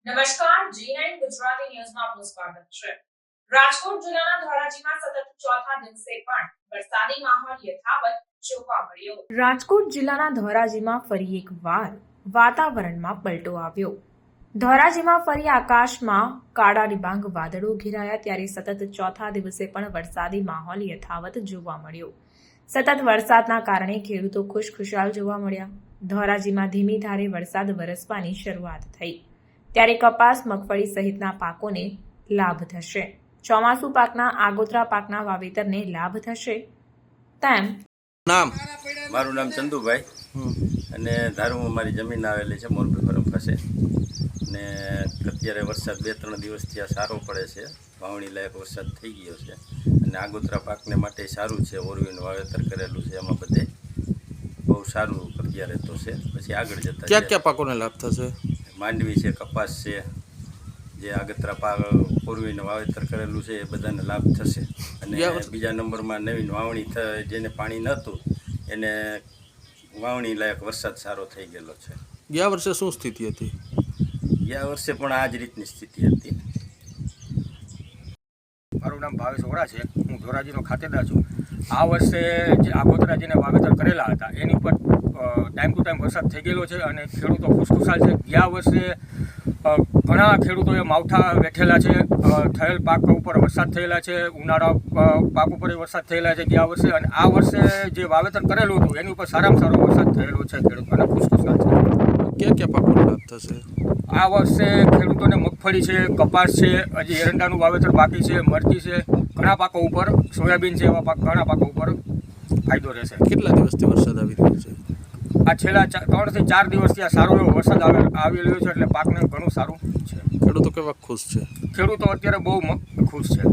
નમસ્કાર, G9 ગુજરાતી ન્યૂઝમાં આપનું સ્વાગત છે. રાજકોટ જિલ્લાના ધોરાજીમાં સતત ચોથા દિવસે પણ વરસાદી માહોલ યથાવત જોવા મળ્યો. રાજકોટ જિલ્લાના ધોરાજીમાં ફરી એકવાર વાતાવરણમાં પલટો આવ્યો. ધોરાજીમાં ફરી આકાશમાં કાળા ડિબાંગ વાદળો ઘેરાયા ત્યારે સતત ચોથા દિવસે પણ વરસાદી માહોલ યથાવત જોવા મળ્યો. સતત વરસાદના કારણે ખેડૂતો ખુશખુશાલ જોવા મળ્યા. ધોરાજીમાં ધીમી ધારે વરસાદ વરસવાની શરૂઆત થઈ ત્યારે કપાસ, મગફળી સહિતના પાકોને લાભ થશે. ચોમાસુ પાકના આગોતરા પાકના વાવેતરને લાભ થશે તેમ મારું નામ ચંદુભાઈ અને ધારુમાં મારી જમીન આવેલી છે મોરબી ફરમ પાસે. ને અત્યારે વરસાદ 2-3 દિવસથી આ સારો પડે છે, વાવણી લાયક વરસાદ થઈ ગયો છે અને આગોતરા પાકને માટે સારું છે. ઓરવીનું વાવેતર કરેલું છે, એમાં બધે બહુ સારું અત્યારે તો છે. પછી આગળ જતા ક્યાં પાકોને લાભ થશે? માંડવી છે, કપાસ છે, જે આગોતરા પાક ઓરવીનું વાવેતર કરેલું છે એ બધાને લાભ થશે. અને બીજા નંબરમાં નવીન વાવણી જેને પાણી નહોતું એને વાવણી લાયક વરસાદ સારો થઈ ગયેલો છે. ગયા વર્ષે શું સ્થિતિ હતી? ગયા વર્ષે પણ આ જ રીતની સ્થિતિ હતી. મારું નામ ભાવેશ ઓરા છે, હું ધોરાજીનો ખાતેદાર છું. આ વર્ષે જે આગોતરા જેને વાવેતર કરેલા હતા એની ઉપર ટાઈમ ટુ ટાઈમ વરસાદ થઈ ગયેલો છે અને ખેડૂતો ખુશખુશાલ છે. ગયા વર્ષે ઘણા ખેડૂતોએ માવઠા વેઠેલા છે, થયેલ પાક ઉપર વરસાદ થયેલા છે, ઉનાળા પાક ઉપર વરસાદ થયેલા છે ગયા વર્ષે. અને આ વર્ષે જે વાવેતર કરેલું હતું એની ઉપર સારામાં સારો વરસાદ થયેલો છે, ખેડૂતોને ખુશખુશાલ છે. ક્યાં પાકોનો લાભ થશે? આ વર્ષે ખેડૂતોને મગફળી છે, કપાસ છે, હજી એરંડાનું વાવેતર બાકી છે, મરચી છે, ઘણા પાકો ઉપર, સોયાબીન છે, એવા ઘણા પાકો ઉપર ફાયદો રહેશે. કેટલા દિવસથી વરસાદ આવી રહ્યો છે? આ છેલ્લા 3 થી 4 દિવસથી આ સારો એવો વરસાદ આવી રહ્યો છે એટલે પાકને ઘણું સારું છે. ખેડૂતો કેવા ખુશ છે? ખેડૂતો અત્યારે બહુ ખુશ છે.